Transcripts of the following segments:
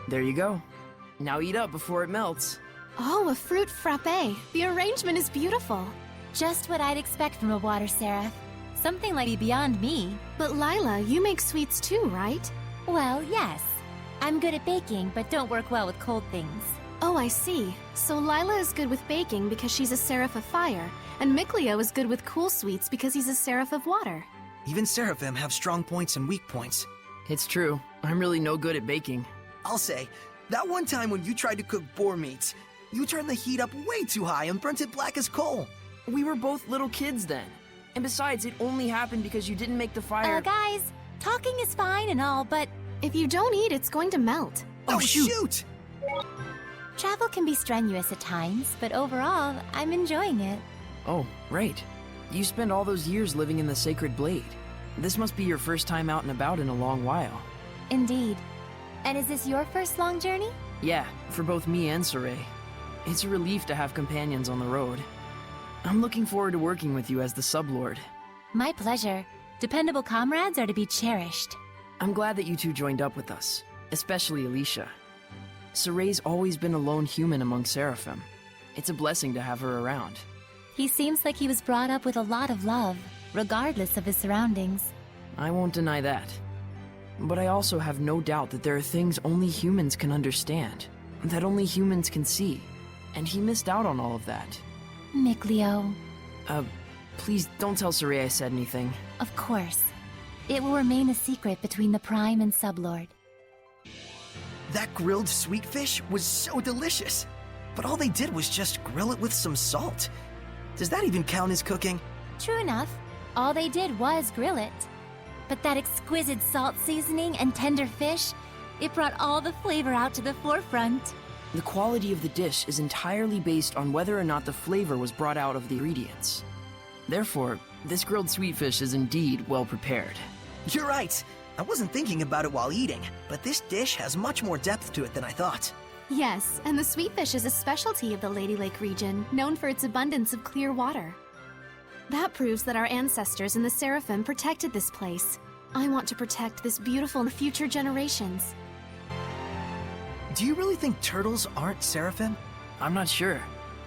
There you go. Now eat up before it melts. Oh, a fruit frappe. The arrangement is beautiful. Just what I'd expect from a water seraph. Something like beyond me. But Lila, you make sweets too, right? Well, yes. I'm good at baking, but don't work well with cold things. Oh, I see. So Lila is good with baking because she's a seraph of fire, and Mikleo is good with cool sweets because he's a seraph of water. Even seraphim have strong points and weak points. It's true. I'm really no good at baking. I'll say, that one time when you tried to cook boar meat, you turned the heat up way too high and burnt it black as coal. We were both little kids then. And besides, it only happened because you didn't make the fire. Guys, talking is fine and all, but if you don't eat, it's going to melt. Oh, shoot! Travel can be strenuous at times, but overall, I'm enjoying it. Oh, right. You spent all those years living in the Sacred Blade. This must be your first time out and about in a long while. Indeed. And is this your first long journey? Yeah, for both me and Saray. It's a relief to have companions on the road. I'm looking forward to working with you as the Sublord. My pleasure. Dependable comrades are to be cherished. I'm glad that you two joined up with us, especially Alicia. Saray's always been a lone human among Seraphim. It's a blessing to have her around. He seems like he was brought up with a lot of love, regardless of his surroundings. I won't deny that. But I also have no doubt that there are things only humans can understand, that only humans can see. And he missed out on all of that. Mikleo. Please don't tell Saray I said anything. Of course. It will remain a secret between the Prime and Sublord. That grilled sweet fish was so delicious. But all they did was just grill it with some salt. Does that even count as cooking? True enough. All they did was grill it. But that exquisite salt seasoning and tender fish, it brought all the flavor out to the forefront. The quality of the dish is entirely based on whether or not the flavor was brought out of the ingredients. Therefore, this grilled sweet fish is indeed well prepared. You're right. I wasn't thinking about it while eating, but this dish has much more depth to it than I thought. Yes, and the sweet fish is a specialty of the Lady Lake region, known for its abundance of clear water. That proves that our ancestors and the Seraphim protected this place. I want to protect this beautiful for future generations. Do you really think turtles aren't seraphim? I'm not sure.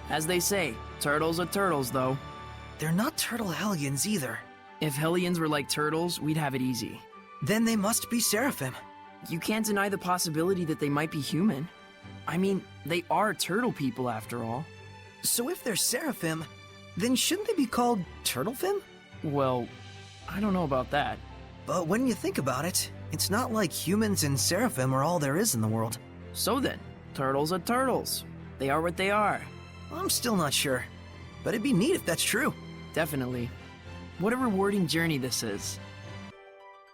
As they say, turtles are turtles, though. They're not turtle hellions either. If hellions were like turtles, we'd have it easy. Then they must be seraphim. You can't deny the possibility that they might be human. I mean, they are turtle people after all. So if they're seraphim, then shouldn't they be called turtlefim? Well, I don't know about that. But when you think about it, it's not like humans and seraphim are all there is in the world. So then, turtles are turtles. They are what they are. I'm still not sure, but it'd be neat if that's true. Definitely. What a rewarding journey this is.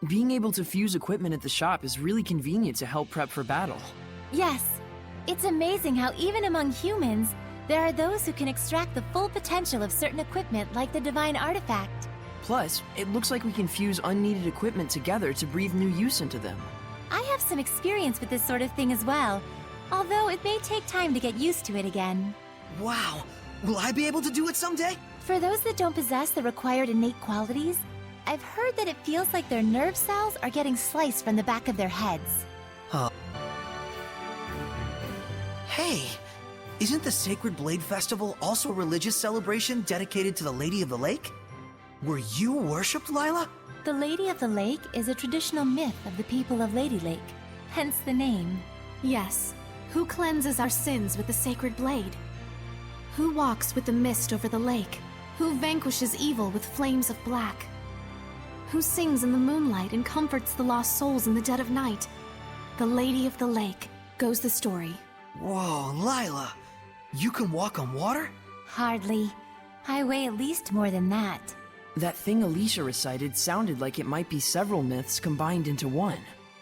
Being able to fuse equipment at the shop is really convenient to help prep for battle. Yes. It's amazing how even among humans, there are those who can extract the full potential of certain equipment like the Divine Artifact. Plus, it looks like we can fuse unneeded equipment together to breathe new use into them. I have some experience with this sort of thing as well, although it may take time to get used to it again. Wow! Will I be able to do it someday? For those that don't possess the required innate qualities, I've heard that it feels like their nerve cells are getting sliced from the back of their heads. Huh. Hey! Isn't the Sacred Blade Festival also a religious celebration dedicated to the Lady of the Lake? Were you worshipped, Lila? The Lady of the Lake is a traditional myth of the people of Lady Lake, hence the name. Yes. Who cleanses our sins with the sacred blade? Who walks with the mist over the lake? Who vanquishes evil with flames of black? Who sings in the moonlight and comforts the lost souls in the dead of night? The Lady of the Lake, goes the story. Whoa, Lila! You can walk on water? Hardly. I weigh at least more than that. That thing Alicia recited sounded like it might be several myths combined into one.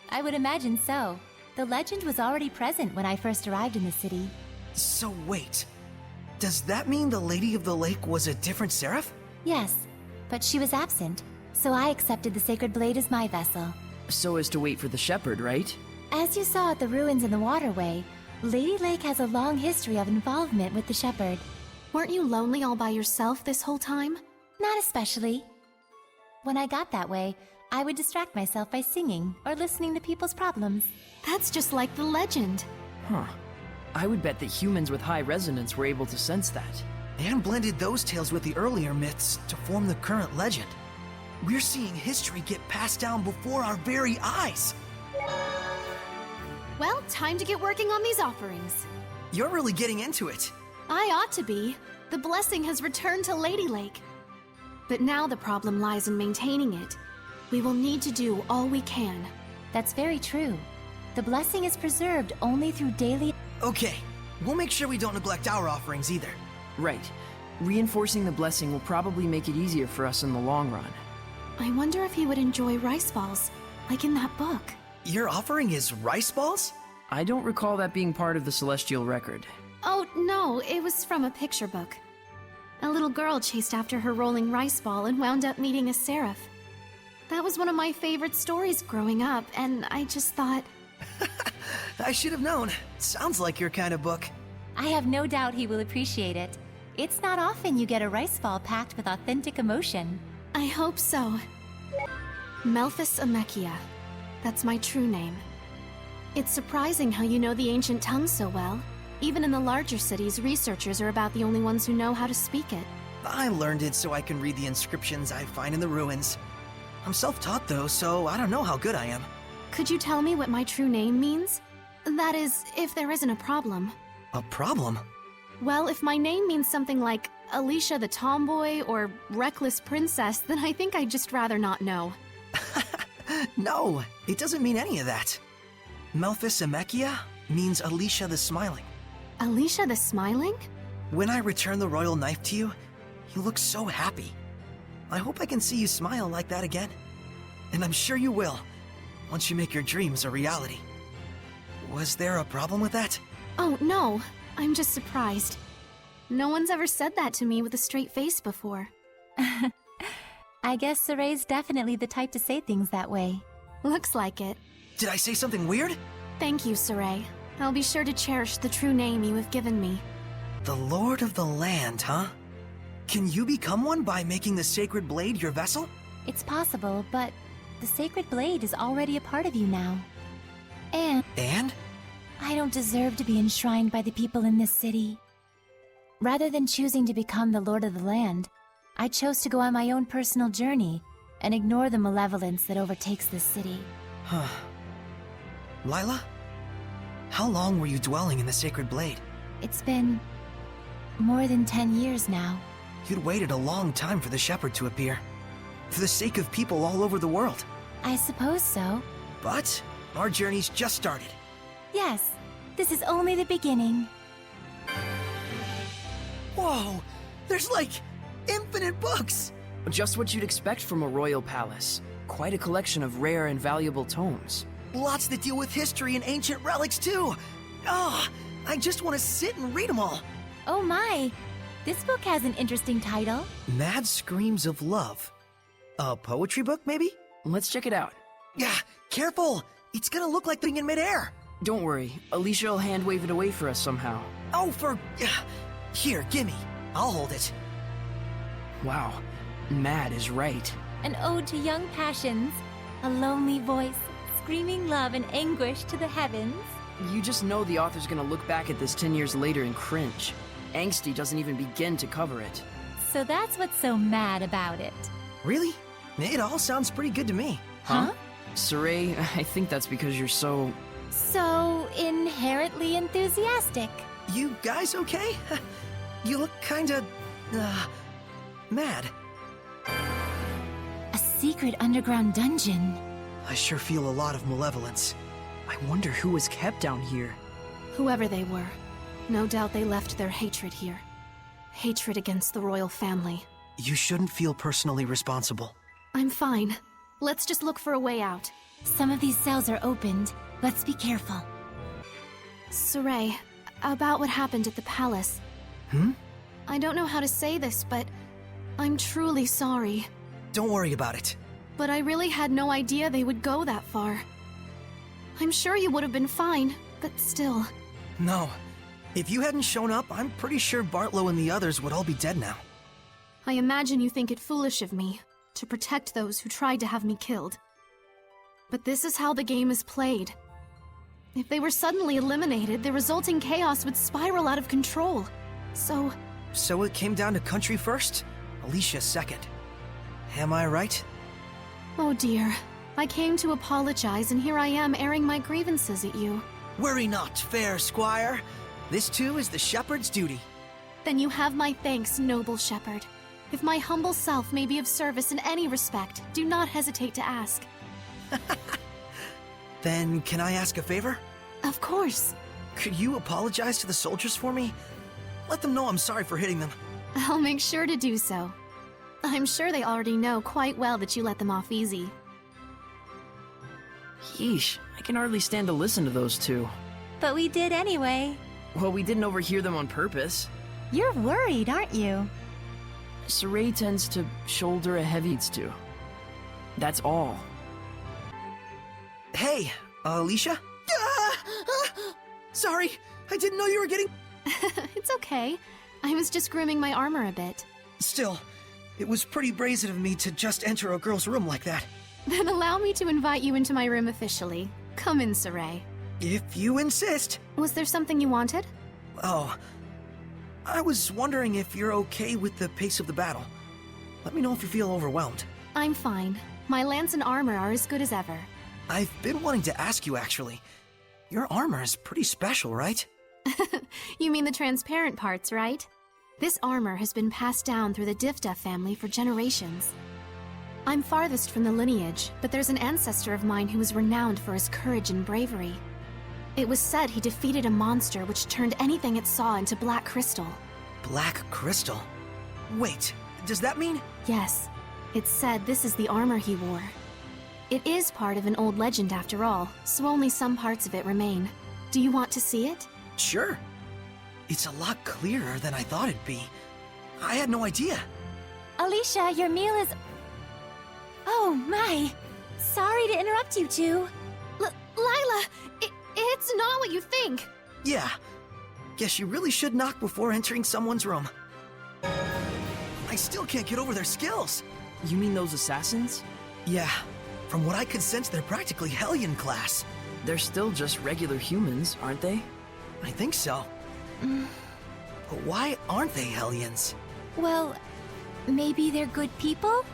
I would imagine so. The legend was already present when I first arrived in the city. So wait, does that mean the Lady of the Lake was a different seraph? Yes, but she was absent, so I accepted the Sacred Blade as my vessel. So as to wait for the shepherd, right? As you saw at the ruins in the waterway, Lady Lake has a long history of involvement with the shepherd. Weren't you lonely all by yourself this whole time? Not especially. When I got that way, I would distract myself by singing or listening to people's problems. That's just like the legend. Huh. I would bet that humans with high resonance were able to sense that. And blended those tales with the earlier myths to form the current legend. We're seeing history get passed down before our very eyes. Well, time to get working on these offerings. You're really getting into it. I ought to be. The blessing has returned to Lady Lake. But now the problem lies in maintaining it. We will need to do all we can. That's very true. The blessing is preserved only through daily... Okay, we'll make sure we don't neglect our offerings either. Right. Reinforcing the blessing will probably make it easier for us in the long run. I wonder if he would enjoy rice balls, like in that book. Your offering is rice balls? I don't recall that being part of the Celestial Record. Oh, no, it was from a picture book. A little girl chased after her rolling rice ball and wound up meeting a seraph. That was one of my favorite stories growing up, and I just thought... I should have known. Sounds like your kind of book. I have no doubt he will appreciate it. It's not often you get a rice ball packed with authentic emotion. I hope so. Melphis Amechia. That's my true name. It's surprising how you know the ancient tongue so well. Even in the larger cities, researchers are about the only ones who know how to speak it. I learned it so I can read the inscriptions I find in the ruins. I'm self-taught though, so I don't know how good I am. Could you tell me what my true name means? That is, if there isn't a problem. A problem? Well, if my name means something like Alicia the Tomboy or Reckless Princess, then I think I'd just rather not know. No, it doesn't mean any of that. Melphis Amechia means Alicia the Smiling. Alicia the Smiling? When I return the royal knife to you, you look so happy. I hope I can see you smile like that again. And I'm sure you will, once you make your dreams a reality. Was there a problem with that? Oh, no. I'm just surprised. No one's ever said that to me with a straight face before. I guess Soray's definitely the type to say things that way. Looks like it. Did I say something weird? Thank you, Soray. I'll be sure to cherish the true name you have given me. The Lord of the Land, huh? Can you become one by making the Sacred Blade your vessel? It's possible, but the Sacred Blade is already a part of you now. And I don't deserve to be enshrined by the people in this city. Rather than choosing to become the Lord of the Land, I chose to go on my own personal journey and ignore the malevolence that overtakes this city. Huh. Lila? How long were you dwelling in the Sacred Blade? It's been more than 10 years now. You'd waited a long time for the Shepherd to appear. For the sake of people all over the world. I suppose so. But our journey's just started. Yes, this is only the beginning. Whoa! There's like infinite books! Just what you'd expect from a royal palace. Quite a collection of rare and valuable tomes. Lots that deal with history and ancient relics too! Oh, I just want to sit and read them all! Oh my! This book has an interesting title. Mad Screams of Love. A poetry book, maybe? Let's check it out. Yeah, careful! It's gonna look like thing in midair! Don't worry, Alicia will hand wave it away for us somehow. Oh, Here, gimme. I'll hold it. Wow, Mad is right. An ode to young passions. A lonely voice, screaming love and anguish to the heavens. You just know the author's gonna look back at this 10 years later and cringe. Angsty doesn't even begin to cover it. So that's what's so mad about it. Really? It all sounds pretty good to me. Huh? Saray, I think that's because you're so... So inherently enthusiastic. You guys okay? You look kinda... mad. A secret underground dungeon. I sure feel a lot of malevolence. I wonder who was kept down here. Whoever they were, no doubt they left their hatred here. Hatred against the royal family. You shouldn't feel personally responsible. I'm fine. Let's just look for a way out. Some of these cells are opened. Let's be careful. Soray, about what happened at the palace. I don't know how to say this, but I'm truly sorry. Don't worry about it. But I really had no idea they would go that far. I'm sure you would have been fine, but still. No. If you hadn't shown up, I'm pretty sure Bartlow and the others would all be dead now. I imagine you think it foolish of me, to protect those who tried to have me killed. But this is how the game is played. If they were suddenly eliminated, the resulting chaos would spiral out of control. So it came down to Country first, Alicia second. Am I right? oh dear. I came to apologize, and here I am airing my grievances at you. Worry not, fair squire. This too is the shepherd's duty. Then you have my thanks, noble shepherd. If my humble self may be of service in any respect, do not hesitate to ask. Then can I ask a favor? Of course. Could you apologize to the soldiers for me? Let them know I'm sorry for hitting them. I'll make sure to do so. I'm sure they already know quite well that you let them off easy. Yeesh, I can hardly stand to listen to those two. But we did anyway. Well, we didn't overhear them on purpose. You're worried, aren't you? Saray tends to shoulder a heavy to. That's all. Hey, Alicia? Sorry, I didn't know you were getting... It's okay. I was just grooming my armor a bit. Still, it was pretty brazen of me to just enter a girl's room like that. Then allow me to invite you into my room officially. Come in, Saray. If you insist. Was there something you wanted? Oh, I was wondering if you're okay with the pace of the battle. Let me know if you feel overwhelmed. I'm fine. My lance and armor are as good as ever. I've been wanting to ask you, actually. Your armor is pretty special, right? You mean the transparent parts, right? This armor has been passed down through the Divda family for generations. I'm farthest from the lineage, but there's an ancestor of mine who was renowned for his courage and bravery. It was said he defeated a monster which turned anything it saw into black crystal. Black crystal? Wait, does that mean? Yes, it's said this is the armor he wore. It is part of an old legend after all, so only some parts of it remain. Do you want to see it? Sure. It's a lot clearer than I thought it'd be. I had no idea. Alicia, your meal is... Oh, my. Sorry to interrupt you two. Lila, it's not what you think. Yeah. Guess you really should knock before entering someone's room. I still can't get over their skills. You mean those assassins? Yeah. From what I could sense, they're practically Hellion class. They're still just regular humans, aren't they? I think so. But why aren't they Hellions? Well, maybe they're good people?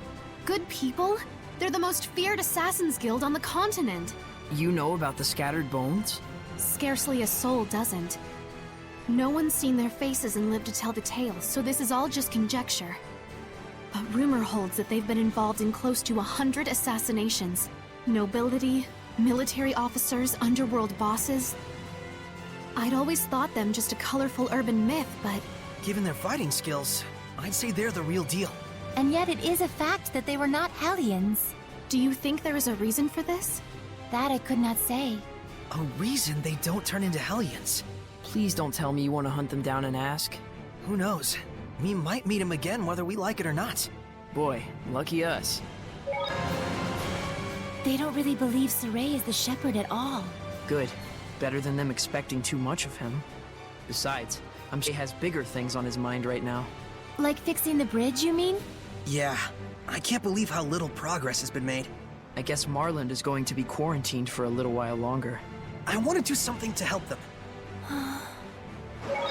Good people? They're the most feared assassins guild on the continent. You know about the scattered bones? Scarcely a soul doesn't. No one's seen their faces and lived to tell the tale, so this is all just conjecture. But rumor holds that they've been involved in close to 100 assassinations. Nobility, military officers, underworld bosses. I'd always thought them just a colorful urban myth, but... Given their fighting skills, I'd say they're the real deal. And yet it is a fact that they were not Hellions. Do you think there is a reason for this? That I could not say. A reason they don't turn into Hellions. Please don't tell me you want to hunt them down and ask. Who knows? We might meet him again whether we like it or not. Boy, lucky us. They don't really believe Saray is the shepherd at all. Good. Better than them expecting too much of him. Besides, I'm sure he has bigger things on his mind right now. Like fixing the bridge, you mean? Yeah. I can't believe how little progress has been made. I guess Marland is going to be quarantined for a little while longer. I want to do something to help them.